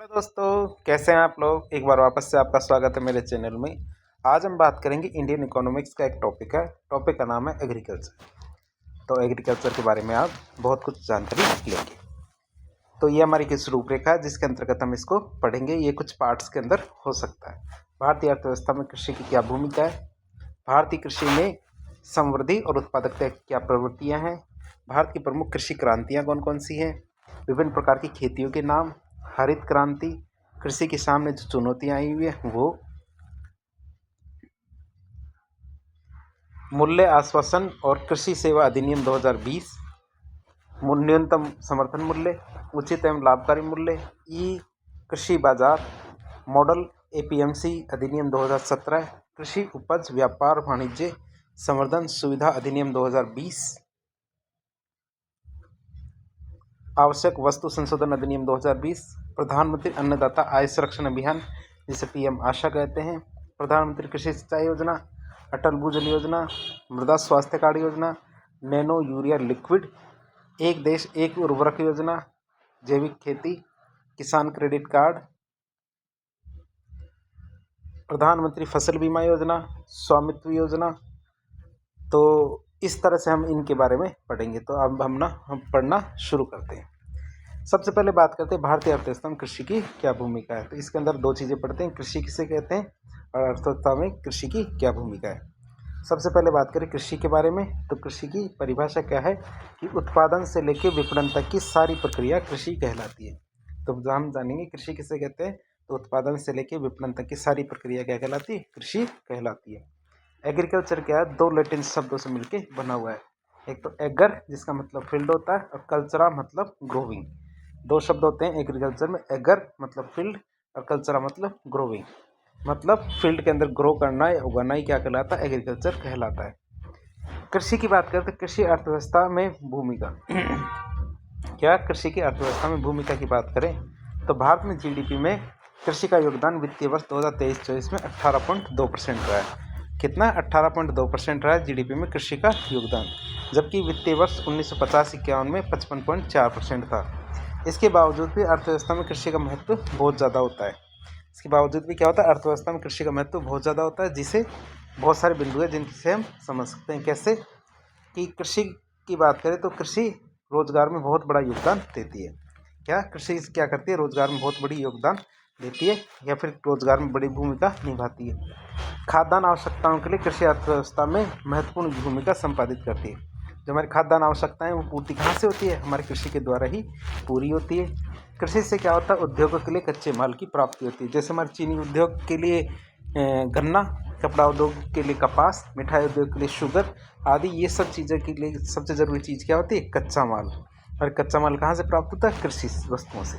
Hello दोस्तों, कैसे हैं आप लोग। एक बार वापस से आपका स्वागत है मेरे चैनल में। आज हम बात करेंगे इंडियन इकोनॉमिक्स का एक टॉपिक है। टॉपिक का नाम है एग्रीकल्चर। तो एग्रीकल्चर के बारे में आप बहुत कुछ जानकारी लेंगे। तो ये हमारी किस रूपरेखा है जिसके अंतर्गत हम इसको पढ़ेंगे। ये कुछ पार्ट्स के अंदर हो सकता है। भारतीय अर्थव्यवस्था में कृषि की क्या भूमिका है, भारतीय कृषि में समृद्धि और उत्पादकता की क्या प्रवृत्तियाँ हैं, भारत की प्रमुख कृषि क्रांतियाँ कौन कौन सी हैं, विभिन्न प्रकार की खेतियों के नाम, हरित क्रांति, कृषि के सामने जो चुनौतियां आई हुई है वो, मूल्य आश्वासन और कृषि सेवा अधिनियम 2020, न्यूनतम समर्थन मूल्य, उचित एवं लाभकारी मूल्य, ई कृषि बाजार मॉडल, एपीएमसी अधिनियम 2017, कृषि उपज व्यापार वाणिज्य संवर्धन सुविधा अधिनियम 2020, आवश्यक वस्तु संशोधन अधिनियम 2020, प्रधानमंत्री अन्नदाता आय संरक्षण अभियान जिसे पीएम आशा कहते हैं, प्रधानमंत्री कृषि सिंचाई योजना, अटल भूजल योजना, मृदा स्वास्थ्य कार्ड योजना, नैनो यूरिया लिक्विड, एक देश एक उर्वरक योजना, जैविक खेती, किसान क्रेडिट कार्ड, प्रधानमंत्री फसल बीमा योजना, स्वामित्व योजना। तो इस तरह से हम इनके बारे में पढ़ेंगे। तो अब हम पढ़ना शुरू करते हैं। सबसे पहले बात करते हैं भारतीय अर्थव्यवस्था में कृषि की क्या भूमिका है। तो इसके अंदर दो चीज़ें पढ़ते हैं, कृषि किसे कहते हैं और अर्थव्यवस्था में कृषि की क्या भूमिका है। सबसे पहले बात करें कृषि के बारे में। तो कृषि की परिभाषा क्या है कि उत्पादन से लेकर विपणन तक की सारी प्रक्रिया कृषि कहलाती है। तो हम जानेंगे कृषि किसे कहते हैं। तो उत्पादन से लेकर विपणन तक की सारी प्रक्रिया क्या कहलाती है, कृषि कहलाती है। एग्रीकल्चर क्या है, दो लैटिन शब्दों से मिलकर बना हुआ है। एक तो एगर जिसका मतलब फील्ड होता है और कल्चरा मतलब ग्रोविंग। दो शब्द होते हैं एग्रीकल्चर में, एगर मतलब फील्ड और कल्चरा मतलब ग्रोविंग। मतलब फील्ड के अंदर ग्रो करना या उगाना ही क्या कहलाता है, एग्रीकल्चर कहलाता है। कृषि की बात करें तो कृषि अर्थव्यवस्था में भूमिका क्या, कृषि की अर्थव्यवस्था में भूमिका की बात करें तो भारत में जीडीपी में कृषि का योगदान वित्तीय वर्ष 2023-24 में 18.2% रहा है। कितना, 18.2% रहा है जीडीपी में कृषि का योगदान, जबकि वित्तीय वर्ष 1950-51 में 55.4% था। इसके बावजूद भी अर्थव्यवस्था में कृषि का महत्व बहुत ज़्यादा होता है। इसके बावजूद भी क्या होता है, अर्थव्यवस्था में कृषि का महत्व बहुत ज़्यादा होता है, जिसे बहुत सारे बिंदु है जिनसे हम समझ सकते हैं। कैसे कि कृषि की बात करें तो कृषि रोजगार में बहुत बड़ा योगदान देती है। क्या कृषि क्या करती है, रोजगार में बहुत बड़ी योगदान देती है या फिर रोजगार में बड़ी भूमिका निभाती है। खाद्यान्न आवश्यकताओं के लिए कृषि अर्थव्यवस्था में महत्वपूर्ण भूमिका संपादित करती है। जो हमारी खाद्यान्न आवश्यकताएं वो पूर्ति कहाँ से होती है, हमारे कृषि के द्वारा ही पूरी होती है। कृषि से क्या होता है, उद्योगों के लिए कच्चे माल की प्राप्ति होती है। जैसे हमारे चीनी उद्योग के लिए गन्ना, कपड़ा उद्योग के लिए कपास, मिठाई उद्योग के लिए शुगर आदि, ये सब चीज़ों के लिए सबसे ज़रूरी चीज़ क्या होती है, कच्चा माल। और कच्चा माल कहाँ से प्राप्त होता है, कृषि वस्तुओं से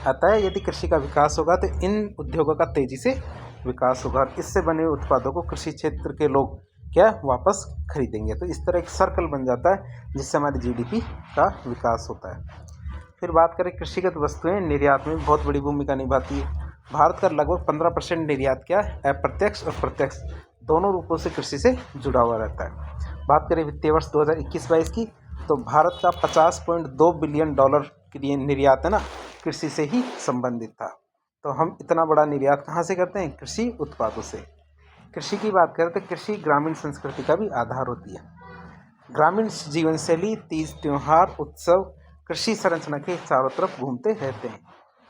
आता है। यदि कृषि का विकास होगा तो इन उद्योगों का तेजी से विकास होगा और इससे बने हुए उत्पादों को कृषि क्षेत्र के लोग क्या वापस खरीदेंगे। तो इस तरह एक सर्कल बन जाता है जिससे हमारी जीडीपी का विकास होता है। फिर बात करें कृषिगत वस्तुएं निर्यात में बहुत बड़ी भूमिका निभाती है। भारत का लगभग 15% निर्यात क्या है, अप्रत्यक्ष और प्रत्यक्ष दोनों रूपों से कृषि से जुड़ा हुआ रहता है। बात करें वित्तीय वर्ष 2021-22 की तो भारत का 50.2 बिलियन डॉलर की निर्यात है ना, कृषि से ही संबंधित था। तो हम इतना बड़ा निर्यात कहाँ से करते हैं, कृषि उत्पादों से। कृषि की बात करें तो कृषि ग्रामीण संस्कृति का भी आधार होती है। ग्रामीण जीवन शैली, तीज त्योहार, उत्सव कृषि संरचना के चारों तरफ घूमते रहते हैं।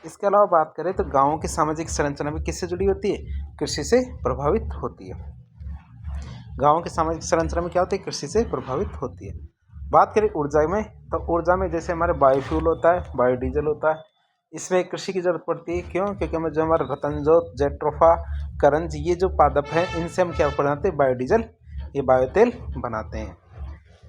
इसके अलावा बात करें तो गांवों की सामाजिक संरचना भी किससे जुड़ी होती है, कृषि से प्रभावित होती है। गांवों की सामाजिक संरचना में क्या होती है, कृषि से प्रभावित होती है। बात करें ऊर्जा में तो ऊर्जा में जैसे हमारे बायोफ्यूल होता है, बायोडीजल होता है, इसमें कृषि की जरूरत पड़ती है। क्यों, क्योंकि हमें जो हमारा रतनजोत, जेट्रोफा, करंज ये जो पादप हैं इनसे हम क्या बनाते हैं, बायोडीजल, ये बायोतेल बनाते हैं।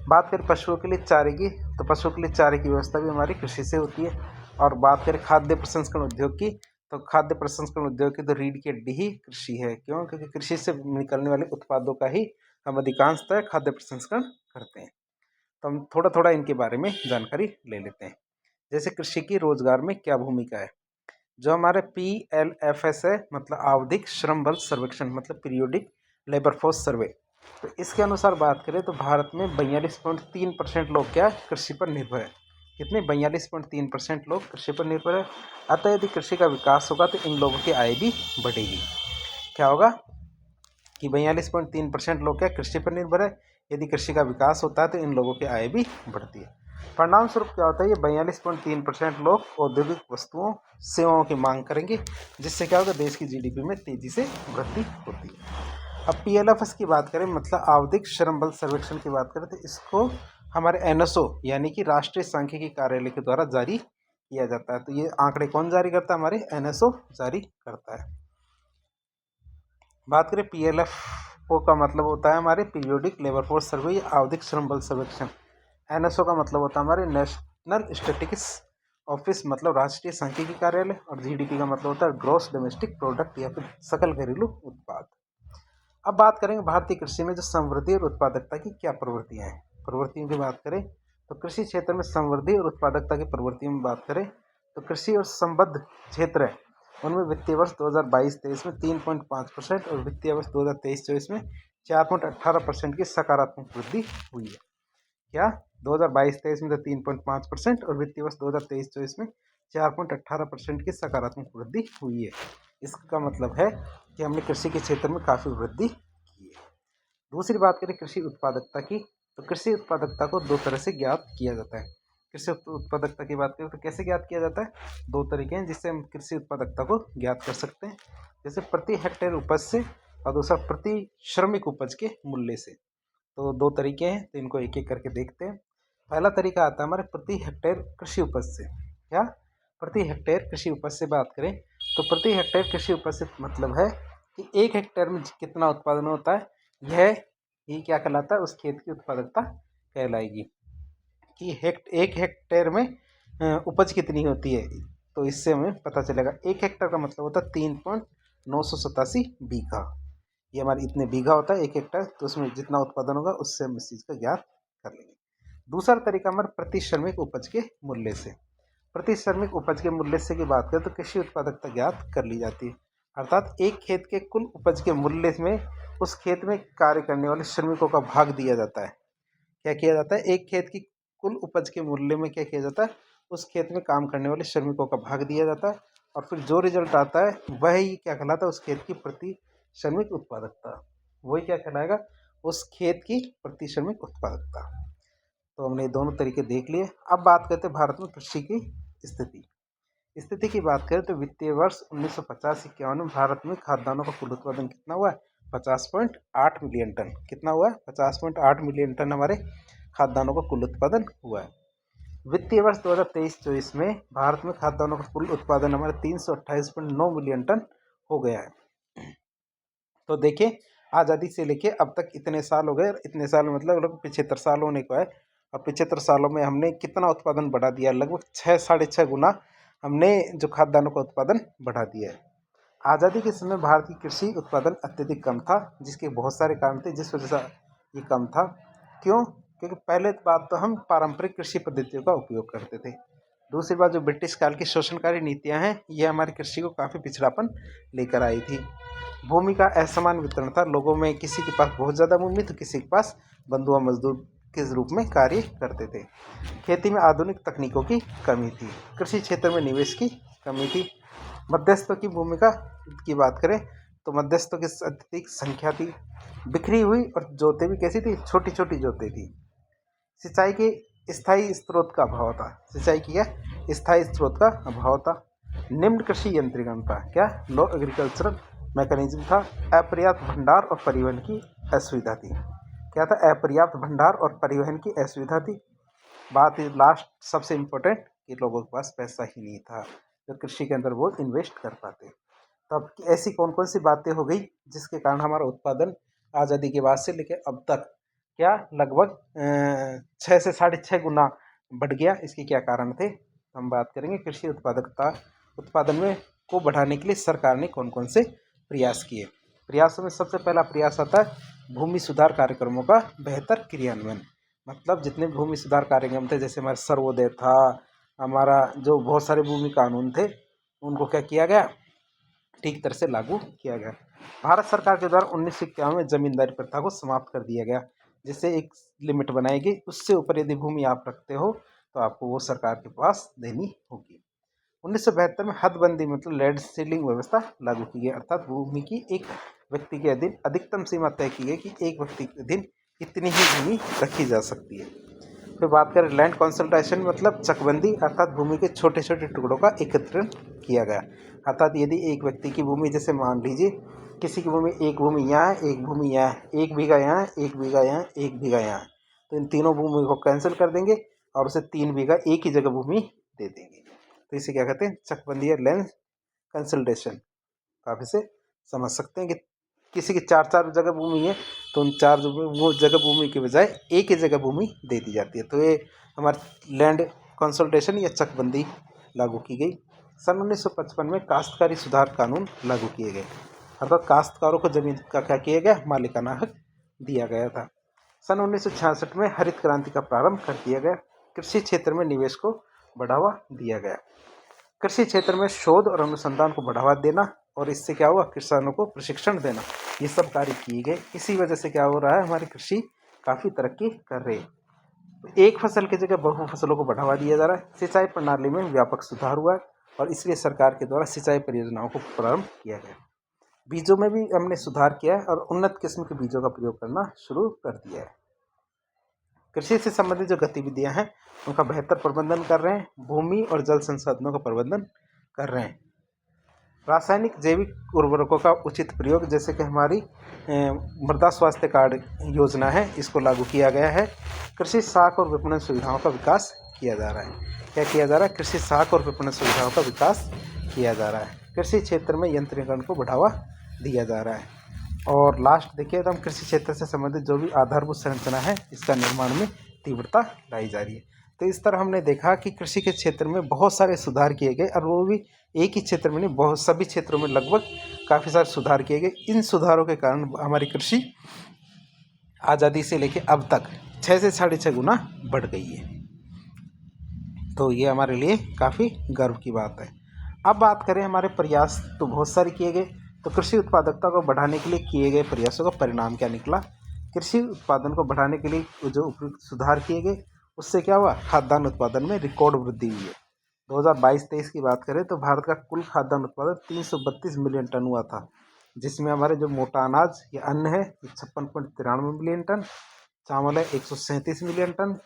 बात करें पशुओं के लिए चारे की तो पशुओं के लिए चारे की व्यवस्था भी हमारी कृषि से होती है। और बात करें खाद्य प्रसंस्करण उद्योग की तो खाद्य प्रसंस्करण उद्योग की तो रीढ़ की हड्डी ही कृषि है। क्यों, क्योंकि कृषि से निकलने वाले उत्पादों का ही हम अधिकांशतः खाद्य प्रसंस्करण करते हैं। तो हम थोड़ा थोड़ा इनके बारे में जानकारी ले लेते हैं। जैसे कृषि की रोजगार में क्या भूमिका है। जो हमारे PLFS है मतलब आवधिक श्रम बल सर्वेक्षण, मतलब पीरियोडिक लेबर फोर्स सर्वे, तो इसके अनुसार बात करें तो भारत में 42.3% लोग क्या कृषि पर निर्भर है। कितने 42.3% लोग कृषि पर निर्भर है। अतः यदि कृषि का विकास होगा तो इन लोगों की आय भी बढ़ेगी। क्या होगा कि 42.3% लोग क्या कृषि पर निर्भर है। यदि कृषि का विकास होता है तो इन लोगों की आय भी बढ़ती है। परिणाम स्वरूप क्या होता है, ये 42.3% लोग औद्योगिक वस्तुओं सेवाओं की मांग करेंगे, जिससे क्या होगा देश की जीडीपी में तेजी से वृद्धि होती है। अब पीएलएफएस की बात करें, मतलब आवधिक श्रम बल सर्वेक्षण की बात करें, तो इसको हमारे एनएसओ यानी कि राष्ट्रीय सांख्यिकी कार्यालय के द्वारा जारी किया जाता है। तो ये आंकड़े कौन जारी करता है, हमारे एनएसओ जारी करता है। बात करें पीएलएफओ का मतलब होता है हमारे पीरियोडिक लेबर फोर्स सर्वे या आवधिक श्रम बल सर्वेक्षण। एनएसओ का मतलब होता है हमारे नेशनल स्टैटिस्टिक्स ऑफिस, मतलब राष्ट्रीय सांख्यिकी कार्यालय। और जीडीपी का मतलब होता है ग्रॉस डोमेस्टिक प्रोडक्ट या फिर सकल घरेलू उत्पाद। अब बात करेंगे भारतीय कृषि में जो समृद्धि और उत्पादकता की क्या प्रवृत्तियां हैं। प्रवृत्तियों की बात करें तो कृषि क्षेत्र में समृद्धि और उत्पादकता की प्रवृत्तियों में बात करें तो कृषि और संबद्ध क्षेत्र है उनमें वित्तीय वर्ष 2022-23 में 3.5% और वित्तीय वर्ष 2023-24 में 4.18% की सकारात्मक वृद्धि हुई है। क्या 2022-23 में तो 3.5% और वित्तीय वर्ष 2023-24 में 4.18% की सकारात्मक वृद्धि हुई है। इसका मतलब है कि हमने कृषि के क्षेत्र में काफ़ी वृद्धि की है। दूसरी बात करें कृषि उत्पादकता की, तो कृषि उत्पादकता को दो तरह से ज्ञात किया जाता है। कृषि उत्पादकता की बात करें तो कैसे ज्ञात किया जाता है, दो तरीके हैं जिससे हम कृषि उत्पादकता को ज्ञात कर सकते हैं। जैसे प्रति हेक्टेयर उपज से और दूसरा प्रति श्रमिक उपज के मूल्य से। तो दो तरीके हैं, तो इनको एक एक करके देखते हैं। पहला तरीका आता है हमारे प्रति हेक्टेयर कृषि उपज से। क्या प्रति हेक्टेयर कृषि उपज से बात करें तो प्रति हेक्टेयर कृषि उपज से मतलब है कि एक हेक्टेयर में कितना उत्पादन होता है, ये क्या कहलाता है, उस खेत की उत्पादकता कहलाएगी कि एक हेक्टेयर में उपज कितनी होती है। तो इससे हमें पता चलेगा एक हेक्टेयर का मतलब होता है 3.987 बीघा। ये हमारे इतने बीघा होता है एक हेक्टेयर, तो उसमें जितना उत्पादन होगा उससे हम इस चीज़ का ज्ञात कर लेंगे। दूसरा तरीका हमारे प्रति श्रमिक उपज के मूल्य से। प्रति श्रमिक उपज के मूल्य से की बात करें तो कृषि उत्पादकता ज्ञात कर ली जाती है। अर्थात एक खेत के कुल उपज के मूल्य में उस खेत में कार्य करने वाले श्रमिकों का भाग दिया जाता है। क्या किया जाता है, एक खेत की कुल उपज के मूल्य में क्या किया जाता है, उस खेत में काम करने वाले श्रमिकों का भाग दिया जाता है और फिर जो रिजल्ट आता है वही क्या कहलाता है, उस खेत की प्रति श्रमिक उत्पादकता। वही क्या कहलाएगा, उस खेत की प्रति श्रमिक उत्पादकता। तो हमने दोनों तरीके देख लिए। अब बात करते हैं भारत में कृषि की स्थिति की बात करें तो वित्तीय वर्ष 1950-51 में भारत में खाद्यान्नों का कुल उत्पादन कितना हुआ है, 50.8 मिलियन टन। कितना हुआ है, 50.8 मिलियन टन हमारे खाद्यान्नों का कुल उत्पादन हुआ है। वित्तीय वर्ष 2023-24 में भारत में खाद्यान्नों का कुल उत्पादन हमारे 328.9 मिलियन टन हो गया है। तो देखिए आज़ादी से लेके अब तक इतने साल हो गए, इतने साल मतलब लगभग 75 साल होने को है और 75 सालों में हमने कितना उत्पादन बढ़ा दिया, लगभग 6-6.5 गुना हमने जो खाद्यान्नों का उत्पादन बढ़ा दिया है। आज़ादी के समय भारत की कृषि उत्पादन अत्यधिक कम था, जिसके बहुत सारे कारण थे जिस वजह से ये कम था। क्यों, क्योंकि पहले बात तो हम पारंपरिक कृषि पद्धतियों का उपयोग करते थे। दूसरी बात जो ब्रिटिश काल की शोषणकारी नीतियां हैं ये हमारी कृषि को काफ़ी पिछड़ापन लेकर आई थी। भूमि का असमान वितरण था, लोगों में किसी के पास बहुत ज़्यादा भूमि तो किसी के पास बंधुआ मजदूर के रूप में कार्य करते थे। खेती में आधुनिक तकनीकों की कमी थी, कृषि क्षेत्र में निवेश की कमी थी। मध्यस्थों की भूमिका की बात करें तो मध्यस्थों की अत्यधिक संख्या थी, बिखरी हुई और जोतें भी कैसी थी, छोटी छोटी जोतें थी। सिंचाई के स्थायी स्रोत का अभाव था, सिंचाई की क्या स्थायी स्रोत का अभाव था। निम्न कृषि यंत्रीकरण था, क्या लो एग्रीकल्चरल मैकेनिज्म था। अपर्याप्त भंडार और परिवहन की असुविधा थी, क्या था, अपर्याप्त भंडार और परिवहन की असुविधा थी। बात लास्ट सबसे इम्पोर्टेंट कि लोगों के पास पैसा ही नहीं था जो कृषि के अंदर वो इन्वेस्ट कर पाते। तब ऐसी कौन कौन सी बातें हो गई जिसके कारण हमारा उत्पादन आज़ादी के बाद से लेकर अब तक क्या लगभग 6 से 6.5 गुना बढ़ गया, इसके क्या कारण थे हम बात करेंगे। कृषि उत्पादन में को बढ़ाने के लिए सरकार ने कौन कौन से प्रयास किए। प्रयासों में सबसे पहला प्रयास आता है भूमि सुधार कार्यक्रमों का बेहतर क्रियान्वयन। मतलब जितने भूमि सुधार कार्यक्रम थे, जैसे हमारा सर्वोदय था, हमारा जो बहुत सारे भूमि कानून थे, उनको क्या किया गया, ठीक तरह से लागू किया गया। भारत सरकार के द्वारा 1951 में जमींदारी प्रथा को समाप्त कर दिया गया, जिससे एक लिमिट बनाई गई, उससे ऊपर यदि भूमि आप रखते हो तो आपको वो सरकार के पास देनी होगी। 1972 में हदबंदी मतलब लैंड सीलिंग व्यवस्था लागू की गई, अर्थात भूमि की एक व्यक्ति के अधीन अधिकतम सीमा तय की गई कि एक व्यक्ति के अधीन इतनी ही भूमि रखी जा सकती है। फिर बात करें लैंड कंसल्टेशन मतलब चकबंदी, अर्थात भूमि के छोटे छोटे टुकड़ों का एकत्रीकरण किया गया। अर्थात यदि एक व्यक्ति की भूमि, जैसे मान लीजिए किसी की भूमि, एक भूमि यहाँ है, एक भूमि यहाँ है, 1 बीघा यहाँ, 1 बीघा यहाँ, 1 बीघा यहाँ, तो इन तीनों भूमि को कैंसिल कर देंगे और उसे 3 बीघा एक ही जगह भूमि दे देंगे। तो इसे क्या कहते हैं, चकबंदी या लैंड कंसल्टेशन। तो आप इसे समझ सकते हैं कि किसी की 4 जगह भूमि है तो उन 4 वो जगह भूमि के बजाय एक ही जगह भूमि दे दी जाती है। तो ये हमारी लैंड कंसल्टेशन या चकबंदी लागू की गई। सन 1955 में काश्तकारी सुधार कानून लागू किए गए, अर्थात काश्तकारों को जमीन का क्या किया गया, मालिकाना हक दिया गया था। सन 1966 में हरित क्रांति का प्रारंभ कर दिया गया। कृषि क्षेत्र में निवेश को बढ़ावा दिया गया। कृषि क्षेत्र में शोध और अनुसंधान को बढ़ावा देना और इससे क्या हुआ, किसानों को प्रशिक्षण देना, ये सब कार्य किए गए। इसी वजह से क्या हो रहा है, हमारी कृषि काफ़ी तरक्की कर रही है। एक फसल की जगह बहु फसलों को बढ़ावा दिया जा रहा है। सिंचाई प्रणाली में व्यापक सुधार हुआ है और इसलिए सरकार के द्वारा सिंचाई परियोजनाओं को प्रारंभ किया गया। बीजों में भी हमने सुधार किया है और उन्नत किस्म के बीजों का प्रयोग करना शुरू कर दिया है। कृषि से संबंधित जो गतिविधियां हैं उनका बेहतर प्रबंधन कर रहे हैं, भूमि और जल संसाधनों का प्रबंधन कर रहे हैं। रासायनिक जैविक उर्वरकों का उचित प्रयोग, जैसे कि हमारी मृदा स्वास्थ्य कार्ड योजना है, इसको लागू किया गया है। कृषि साख और विपणन सुविधाओं का विकास किया जा रहा है। क्या किया जा रहा है, कृषि साख और विपणन सुविधाओं का विकास किया जा रहा है। कृषि क्षेत्र में यंत्रीकरण को बढ़ावा दिया जा रहा है। और लास्ट देखिए तो हम कृषि क्षेत्र से संबंधित जो भी आधारभूत संरचना है इसका निर्माण में तीव्रता लाई जा रही है। तो इस तरह हमने देखा कि कृषि के क्षेत्र में बहुत सारे सुधार किए गए और वो भी एक ही क्षेत्र में नहीं, बहुत सभी क्षेत्रों में लगभग काफ़ी सारे सुधार किए गए। इन सुधारों के कारण हमारी कृषि आज़ादी से लेकर अब तक 6 से 6.5 गुना बढ़ गई है। तो ये हमारे लिए काफ़ी गर्व की बात है। अब बात करें, हमारे प्रयास तो बहुत सारे किए गए, तो कृषि उत्पादकता को बढ़ाने के लिए किए गए प्रयासों का परिणाम क्या निकला। कृषि उत्पादन को बढ़ाने के लिए जो उपयुक्त सुधार किए गए उससे क्या हुआ, खाद्यान्न उत्पादन में रिकॉर्ड वृद्धि हुई है। 2022-23 की बात करें तो भारत का कुल खाद्यान्न उत्पादन 332 मिलियन टन हुआ था, जिसमें हमारे जो मोटा अनाज या अन्न है 56.93 मिलियन टन, चावल है 137 मिलियन टन,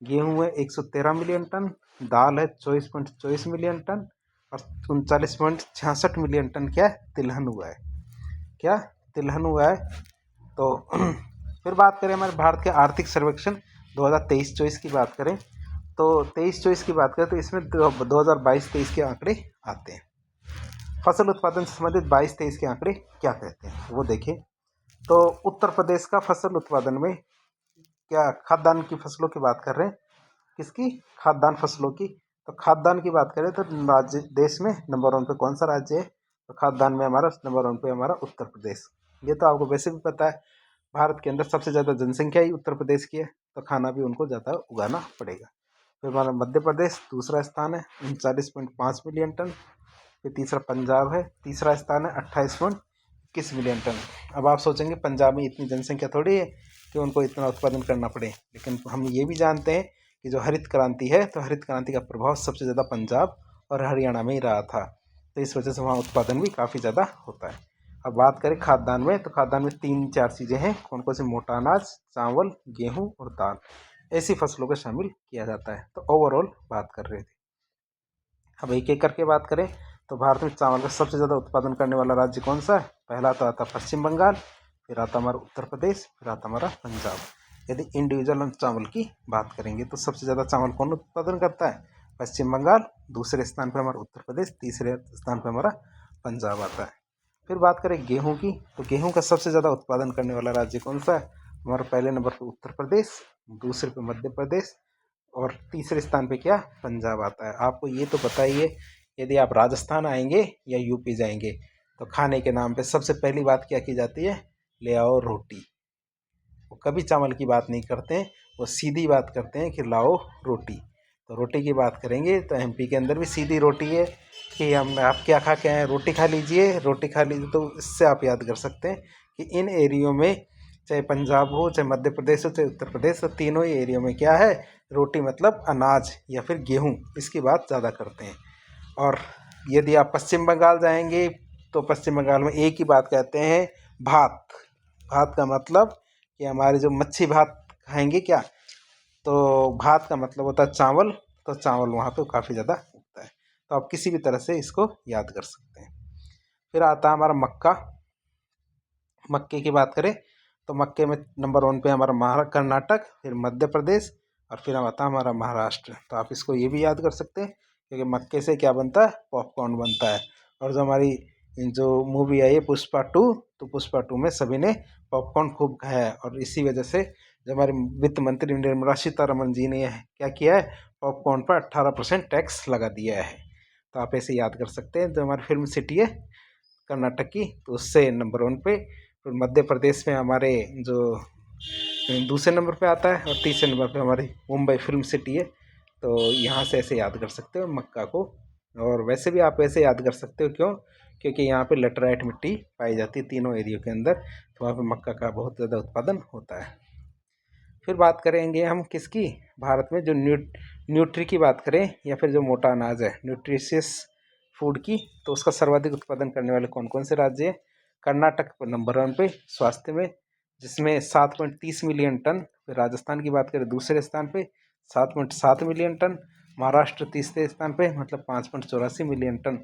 गेहूँ है 113 मिलियन टन, दाल है 24.24 मिलियन टन और 39.66 मिलियन टन क्या तिलहन हुआ है, क्या तिलहन हुआ है। तो फिर बात करें हमारे भारत के आर्थिक सर्वेक्षण 2023-24 की बात करें तो 23-24 की बात करें तो इसमें 2022-23 के आंकड़े आते हैं। फसल उत्पादन से संबंधित 22-23 के आंकड़े क्या कहते हैं वो देखें। तो उत्तर प्रदेश का फसल उत्पादन में क्या खाद्यान्न की फसलों की बात कर रहे हैं, किसकी, खाद्यान्न फसलों की। तो खाद्यान्न की बात करें तो राज्य देश में नंबर 1 पे कौन सा राज्य है, तो खाद्यान्न में हमारा नंबर 1 पे हमारा उत्तर प्रदेश। ये तो आपको वैसे भी पता है, भारत के अंदर सबसे ज़्यादा जनसंख्या ही उत्तर प्रदेश की है, तो खाना भी उनको ज़्यादा उगाना पड़ेगा। फिर हमारा मध्य प्रदेश दूसरा स्थान है 39.5 मिलियन टन। फिर तीसरा पंजाब है, तीसरा स्थान है 28.21 मिलियन टन। अब आप सोचेंगे पंजाब में इतनी जनसंख्या थोड़ी है कि उनको इतना उत्पादन करना पड़े, लेकिन हम ये भी जानते हैं कि जो हरित क्रांति है तो हरित क्रांति का प्रभाव सबसे ज़्यादा पंजाब और हरियाणा में ही रहा था, तो इस वजह से वहाँ उत्पादन भी काफ़ी ज़्यादा होता है। अब बात करें खाद्यान्न में, तो खाद्यान्न में 3-4 चीज़ें हैं, कौन कौन सी, मोटा अनाज, चावल, गेहूँ और दाल, ऐसी फसलों को शामिल किया जाता है। तो ओवरऑल बात कर रहे थे। अब एक एक करके बात करें तो भारत में चावल का सबसे ज़्यादा उत्पादन करने वाला राज्य कौन सा है, पहला तो आता पश्चिम बंगाल, फिर आता हमारा उत्तर प्रदेश, फिर आता हमारा पंजाब। यदि इंडिविजुअल हम चावल की बात करेंगे तो सबसे ज़्यादा चावल कौन उत्पादन करता है, पश्चिम बंगाल, दूसरे स्थान पर हमारा उत्तर प्रदेश, तीसरे स्थान पर हमारा पंजाब आता है। फिर बात करें गेहूं की, तो गेहूं का सबसे ज़्यादा उत्पादन करने वाला राज्य कौन सा है, हमारा पहले नंबर पर उत्तर प्रदेश, दूसरे पे मध्य प्रदेश और तीसरे स्थान पे क्या, पंजाब आता है। आपको ये तो पता ही है, यदि आप राजस्थान आएंगे या यूपी जाएंगे तो खाने के नाम पे सबसे पहली बात क्या की जाती है, ले आओ रोटी। वो कभी चावल की बात नहीं करते हैं, वो सीधी बात करते हैं कि लाओ रोटी। तो रोटी की बात करेंगे तो एमपी के अंदर भी सीधी रोटी है कि हम आप क्या खा के आए, रोटी खा लीजिए, रोटी खा लीजिए। तो इससे आप याद कर सकते हैं कि इन एरियो में चाहे पंजाब हो, चाहे मध्य प्रदेश हो, चाहे उत्तर प्रदेश, तो तीनों ही एरिया में क्या है, रोटी मतलब अनाज या फिर गेहूँ, इसकी बात ज़्यादा करते हैं। और यदि आप पश्चिम बंगाल जाएंगे तो पश्चिम बंगाल में एक ही बात कहते हैं, भात। भात का मतलब कि हमारे जो मच्छी भात खाएंगे क्या, तो भात का मतलब होता है चावल, तो चावल वहाँ पे काफ़ी ज़्यादा उगता है। तो आप किसी भी तरह से इसको याद कर सकते हैं। फिर आता है हमारा मक्का। मक्के की बात करें तो मक्के में नंबर 1 पे हमारा कर्नाटक, फिर मध्य प्रदेश, और फिर आता है हमारा महाराष्ट्र। तो आप इसको ये भी याद कर सकते हैं, क्योंकि मक्के से क्या बनता है, पॉपकॉर्न बनता है। और जो हमारी जो मूवी आई है पुष्पा 2, तो पुष्पा 2 में सभी ने पॉपकॉर्न खूब खाया है, और इसी वजह से जो हमारे वित्त मंत्री निर्मला सीतारमण जी ने क्या किया है, पॉपकॉर्न पर 18% टैक्स लगा दिया है। तो आप ऐसे याद कर सकते हैं। जो हमारी फिल्म सिटी है कर्नाटक की, तो उससे नंबर 1 पे। फिर मध्य प्रदेश में हमारे जो दूसरे नंबर पे आता है, और तीसरे नंबर पे हमारी मुंबई फिल्म सिटी है। तो यहाँ से ऐसे याद कर सकते हो मक्का को। और वैसे भी आप ऐसे याद कर सकते हो, क्यों, क्योंकि यहाँ पे लेटराइट मिट्टी पाई जाती है तीनों एरियो के अंदर, तो वहाँ पे मक्का का बहुत ज़्यादा उत्पादन होता है। फिर बात करेंगे हम किसकी, भारत में जो न्यूट्री की बात करें, या फिर जो मोटा अनाज है, न्यूट्रिशियस फूड की, तो उसका सर्वाधिक उत्पादन करने वाले कौन कौन से राज्य हैं। कर्नाटक पर नंबर 1 पे स्वास्थ्य में, जिसमें 7.30 मिलियन टन। फिर राजस्थान की बात करें दूसरे स्थान पे 7.7 मिलियन टन। महाराष्ट्र तीसरे स्थान पे, मतलब 5.84 मिलियन टन।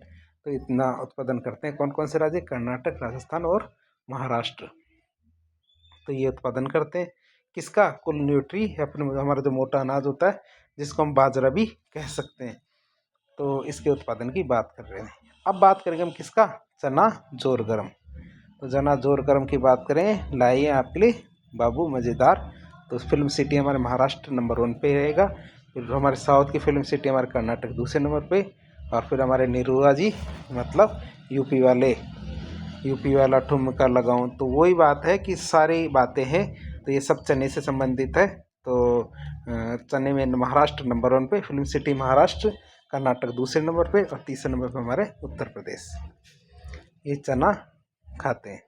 तो इतना उत्पादन करते हैं कौन कौन से राज्य, कर्नाटक, राजस्थान और महाराष्ट्र। तो ये उत्पादन करते हैं किसका, कुल न्यूट्री, या फिर हमारा जो मोटा अनाज होता है, जिसको हम बाजरा भी कह सकते हैं। तो इसके उत्पादन की बात कर रहे हैं। अब बात करेंगे हम किसका, चना जोर गरम। तो चना जोर गरम की बात करें, लाइए आपके लिए बाबू मज़ेदार। तो फिल्म सिटी हमारे महाराष्ट्र नंबर 1 पे रहेगा। फिर हमारे साउथ की फिल्म सिटी हमारे कर्नाटक दूसरे नंबर पे। और फिर हमारे निरुआ जी, मतलब यूपी वाला ठुमका लगाऊं, तो वही बात है कि सारी बातें हैं, तो ये सब चने से संबंधित है। तो चने में महाराष्ट्र नंबर 1 पे, फिल्म सिटी महाराष्ट्र, कर्नाटक दूसरे नंबर पे, और तीसरे नंबर पे हमारे उत्तर प्रदेश, ये चना खाते हैं।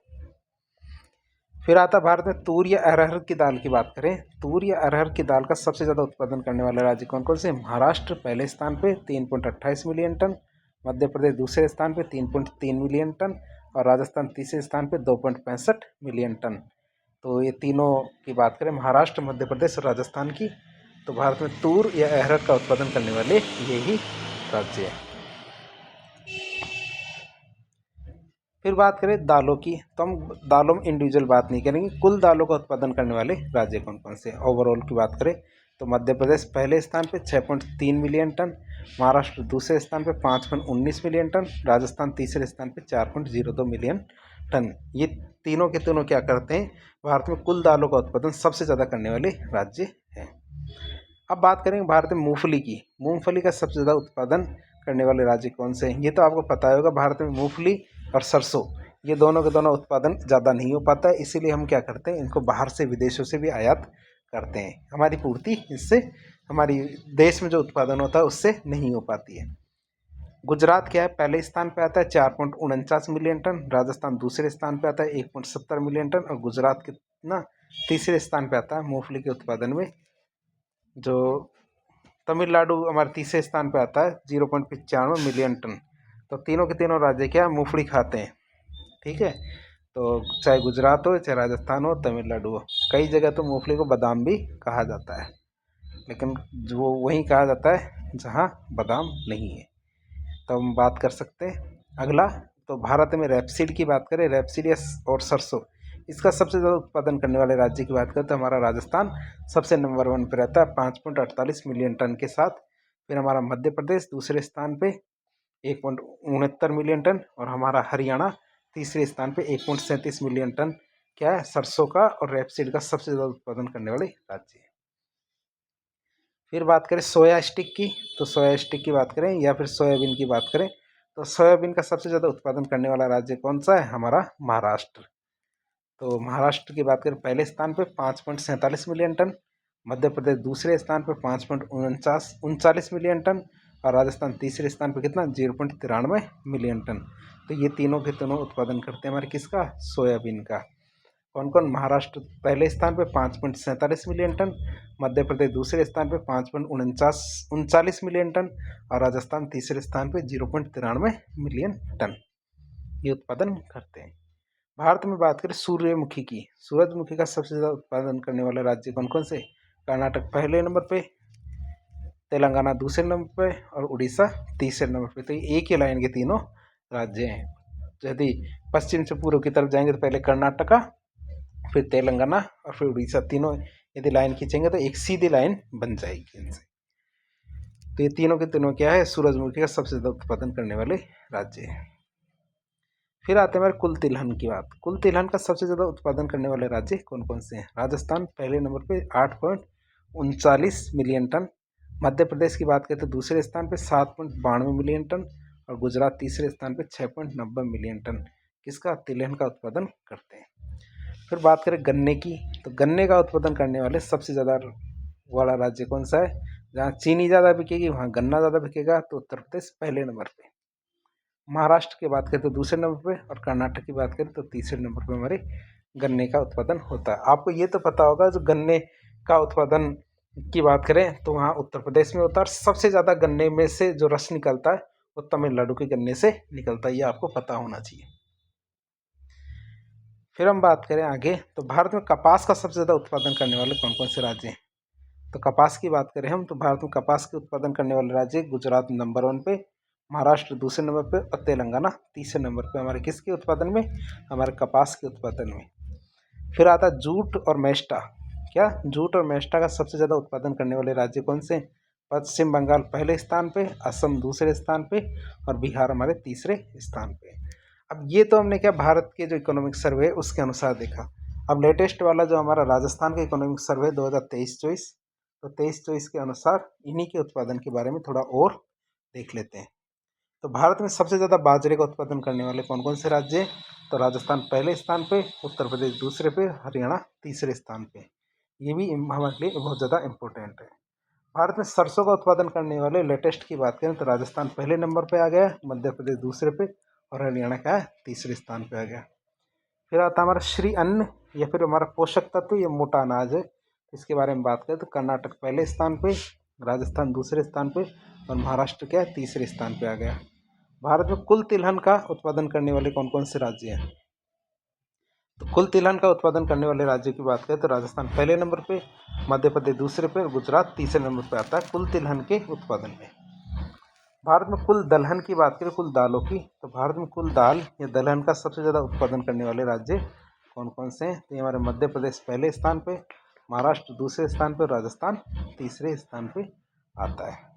फिर आता भारत में तूर या अरहर की दाल की बात करें, तूर या अरहर की दाल का सबसे ज़्यादा उत्पादन करने वाले राज्य कौन कौन से, महाराष्ट्र पहले स्थान पे 3.28 मिलियन टन, मध्य प्रदेश दूसरे स्थान पे 3.3 मिलियन टन, और राजस्थान तीसरे स्थान पे 2.65 मिलियन टन। तो ये तीनों की बात करें, महाराष्ट्र, मध्य प्रदेश और राजस्थान की, तो भारत में तूर या अरहर का उत्पादन करने वाले यही राज्य हैं। फिर बात करें दालों की, तो हम दालों में इंडिविजुअल बात नहीं करेंगे, कुल दालों का उत्पादन करने वाले राज्य कौन कौन से। ओवरऑल की बात करें तो मध्य प्रदेश पहले स्थान पे 6.3 मिलियन टन, महाराष्ट्र दूसरे स्थान पे 5.19 मिलियन टन, राजस्थान तीसरे स्थान पे 4.02 मिलियन टन। ये तीनों के तीनों क्या करते हैं, भारत में कुल दालों का उत्पादन सबसे ज़्यादा करने वाले राज्य हैं। अब बात करेंगे भारत में मूंगफली की, मूंगफली का सबसे ज़्यादा उत्पादन करने वाले राज्य कौन से हैं। ये तो आपको पता होगा, भारत में मूंगफली और सरसों, ये दोनों के दोनों उत्पादन ज़्यादा नहीं हो पाता है, इसीलिए हम क्या करते हैं, इनको बाहर से विदेशों से भी आयात करते हैं। हमारी पूर्ति इससे, हमारी देश में जो उत्पादन होता है उससे नहीं हो पाती है। गुजरात क्या है, पहले स्थान पे आता है 4.49 मिलियन टन, राजस्थान दूसरे स्थान पे आता है 1.70 मिलियन टन, और गुजरात कितना तीसरे स्थान पे आता है मूंगफली के उत्पादन में। जो तमिलनाडु हमारे तीसरे स्थान पे आता है 0.95 मिलियन टन। तो तीनों के तीनों राज्य क्या मूंगफली खाते हैं, ठीक है। तो चाहे गुजरात हो, चाहे राजस्थान हो, तमिलनाडु हो, कई जगह तो मूंगफली को बादाम भी कहा जाता है, लेकिन जो वहीं कहा जाता है जहाँ बादाम नहीं है। तो हम बात कर सकते हैं अगला, तो भारत में रेपसीड की बात करें, रेपसीड और सरसों, इसका सबसे ज़्यादा उत्पादन करने वाले राज्य की बात करें तो हमारा राजस्थान सबसे नंबर 1 पर रहता है 5.48 मिलियन टन के साथ। फिर हमारा मध्य प्रदेश दूसरे स्थान पे 1.69 मिलियन टन, और हमारा हरियाणा तीसरे स्थान पे 1.37 मिलियन टन क्या है, सरसों का और रेपसीड का सबसे ज़्यादा उत्पादन करने वाले राज्य है। फिर बात करें सोया स्टिक की, तो सोया स्टिक की बात करें या फिर सोयाबीन की बात करें, तो सोयाबीन का सबसे ज़्यादा उत्पादन करने वाला राज्य कौन सा है, हमारा महाराष्ट्र। तो महाराष्ट्र की बात करें पहले स्थान पे 5.47 मिलियन टन, मध्य प्रदेश दूसरे स्थान पे 5.49 मिलियन टन, और राजस्थान तीसरे स्थान पे कितना 0.93 मिलियन टन। तो ये तीनों के तीनों उत्पादन करते हैं हमारे किसका, सोयाबीन का। कौन कौन? महाराष्ट्र पहले स्थान पे 5.47 मिलियन टन, मध्य प्रदेश दूसरे स्थान पे 5.39 मिलियन टन और राजस्थान तीसरे स्थान पे 0.93 मिलियन टन ये उत्पादन करते हैं। भारत में बात करें सूर्यमुखी की, सूरजमुखी का सबसे ज़्यादा उत्पादन करने वाले राज्य कौन कौन से? कर्नाटक पहले नंबर पे, तेलंगाना दूसरे नंबर पे और उड़ीसा तीसरे नंबर पे। तो ये एक ही लाइन के तीनों राज्य हैं। यदि पश्चिम से पूर्व की तरफ जाएंगे तो पहले कर्नाटका, फिर तेलंगाना और फिर उड़ीसा, तीनों यदि लाइन खींचेंगे तो एक सीधी लाइन बन जाएगी इनसे। तो ये तीनों के तीनों क्या है? सूरजमुखी का सबसे ज़्यादा उत्पादन करने वाले राज्य हैं। फिर आते हैं हमारे कुल तिलहन की बात। कुल तिलहन का सबसे ज़्यादा उत्पादन करने वाले राज्य कौन कौन से हैं? राजस्थान पहले नंबर पे 8.39 मिलियन टन, मध्य प्रदेश की बात करें तो दूसरे स्थान पे 7.92 मिलियन टन और गुजरात तीसरे स्थान पे 6.90 मिलियन टन किसका? तिलहन का उत्पादन करते हैं। फिर बात करें गन्ने की, तो गन्ने का उत्पादन करने वाले सबसे ज़्यादा वाला राज्य कौन सा है? जहाँ चीनी ज़्यादा बिकेगी वहाँ गन्ना ज़्यादा बिकेगा, तो उत्तर प्रदेश पहले नंबर पे। महाराष्ट्र की बात करें तो दूसरे नंबर पे और कर्नाटक की बात करें तो तीसरे नंबर पे हमारे गन्ने का उत्पादन होता है। आपको ये तो पता होगा जो गन्ने का उत्पादन की बात करें तो वहाँ उत्तर प्रदेश में होता है और सबसे ज़्यादा गन्ने में से जो रस निकलता है वो तमिलनाडु के गन्ने से निकलता है, ये आपको पता होना चाहिए। फिर हम बात करें आगे, तो भारत में कपास का सबसे ज़्यादा उत्पादन करने वाले कौन कौन से राज्य हैं? तो कपास की बात करें हम तो भारत में कपास के उत्पादन करने वाले राज्य गुजरात नंबर 1 पे, महाराष्ट्र दूसरे नंबर पे और तेलंगाना तीसरे नंबर पे हमारे किसके उत्पादन में? हमारे कपास के उत्पादन में। फिर आता है जूट और मेस्टा। क्या? जूट और मेस्टा का सबसे ज़्यादा उत्पादन करने वाले राज्य कौन से? पश्चिम बंगाल पहले स्थान पे, असम दूसरे स्थान पे और बिहार हमारे तीसरे स्थान पे। अब ये तो हमने क्या भारत के जो इकोनॉमिक सर्वे है उसके अनुसार देखा। अब लेटेस्ट वाला जो हमारा राजस्थान का इकोनॉमिक सर्वे 2023-24, तो 23-24 के अनुसार इन्हीं के उत्पादन के बारे में थोड़ा और देख लेते हैं। तो भारत में सबसे ज़्यादा बाजरे का उत्पादन करने वाले कौन कौन से राज्य हैं? तो राजस्थान पहले स्थान पे, उत्तर प्रदेश दूसरे पे, हरियाणा तीसरे स्थान पे। ये भी हमारे लिए बहुत ज़्यादा इम्पोर्टेंट है। भारत में सरसों का उत्पादन करने वाले लेटेस्ट की बात करें तो राजस्थान पहले नंबर पे आ गया, मध्य प्रदेश दूसरे पे और हरियाणा का है तीसरे स्थान पे आ गया। फिर आता है हमारा श्री अन्न या फिर हमारा पोषक तत्व या मोटा अनाज है, इसके बारे में बात करें तो कर्नाटक पहले स्थान पे, राजस्थान दूसरे स्थान पे और महाराष्ट्र क्या है तीसरे स्थान पे आ गया। भारत में कुल तिलहन का उत्पादन करने वाले कौन कौन से राज्य हैं? तो कुल तिलहन का उत्पादन करने वाले राज्यों की बात करें तो राजस्थान पहले नंबर पे, मध्य प्रदेश दूसरे पे और गुजरात तीसरे नंबर पे आता है कुल तिलहन के उत्पादन में। भारत में कुल दलहन की बात करें, कुल दालों की, तो भारत में कुल दाल या दलहन का सबसे ज़्यादा उत्पादन करने वाले राज्य कौन कौन से हैं? तो ये हमारे मध्य प्रदेश पहले स्थान पे, महाराष्ट्र दूसरे स्थान पे, राजस्थान तीसरे स्थान पे आता है।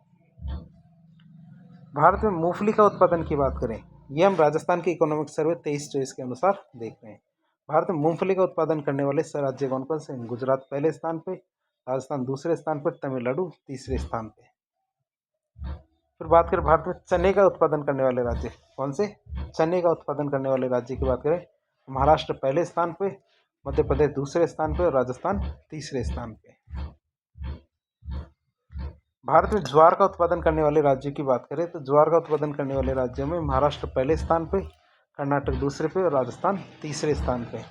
भारत में मूंगफली का उत्पादन की बात करें, ये हम राजस्थान के इकोनॉमिक सर्वे 23-24 के अनुसार देख रहे हैं। भारत में मूंगफली का उत्पादन करने वाले राज्य कौन कौन से हैं? गुजरात पहले स्थान पे, राजस्थान दूसरे स्थान पर, तमिलनाडु तीसरे स्थान पे। फिर बात करें भारत में चने का उत्पादन करने वाले राज्य कौन से? चने का उत्पादन करने वाले राज्य की बात करें, महाराष्ट्र पहले स्थान पे, मध्य प्रदेश दूसरे स्थान पे और राजस्थान तीसरे स्थान पे। भारत में ज्वार का उत्पादन करने वाले राज्यों की बात करें तो ज्वार का उत्पादन करने वाले राज्यों में महाराष्ट्र पहले स्थान पे, कर्नाटक दूसरे पे और राजस्थान तीसरे स्थान पे।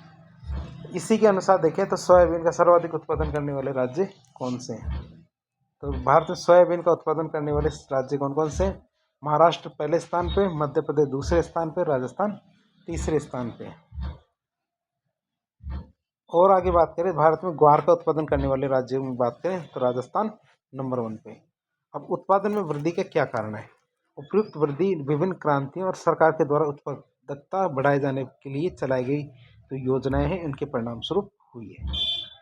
इसी के अनुसार देखें तो सोयाबीन का सर्वाधिक उत्पादन करने वाले राज्य कौन से हैं? तो भारत में सोयाबीन का उत्पादन करने वाले राज्य कौन कौन से हैं? महाराष्ट्र पहले स्थान पे, मध्य प्रदेश दूसरे स्थान पे, राजस्थान तीसरे स्थान पे। और आगे बात करें भारत में ग्वार का उत्पादन करने वाले राज्यों में बात करें तो राजस्थान नंबर 1 पे। अब उत्पादन में वृद्धि का क्या कारण है? उपयुक्त वृद्धि विभिन्न क्रांतियों और सरकार के द्वारा उत्पादकता बढ़ाए जाने के लिए चलाई गई जो योजनाएं हैं उनके परिणाम स्वरूप हुई है।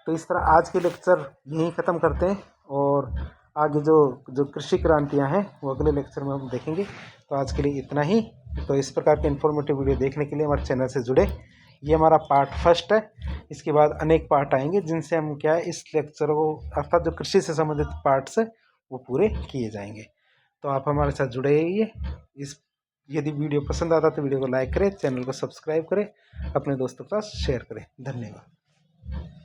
तो इस तरह आज के लेक्चर यहीं ख़त्म करते हैं और आगे जो जो कृषि क्रांतियां हैं वो अगले लेक्चर में हम देखेंगे। तो आज के लिए इतना ही। तो इस प्रकार के इन्फॉर्मेटिव वीडियो देखने के लिए हमारे चैनल से जुड़े। ये हमारा पार्ट फर्स्ट है, इसके बाद अनेक पार्ट आएंगे जिनसे हम क्या है इस लेक्चर को अर्थात जो कृषि से संबंधित पार्ट्स है वो पूरे किए जाएंगे। तो आप हमारे साथ जुड़े रहिए। यदि वीडियो पसंद आता तो वीडियो को लाइक करें, चैनल को सब्सक्राइब करें, अपने दोस्तों के साथ शेयर करें। धन्यवाद।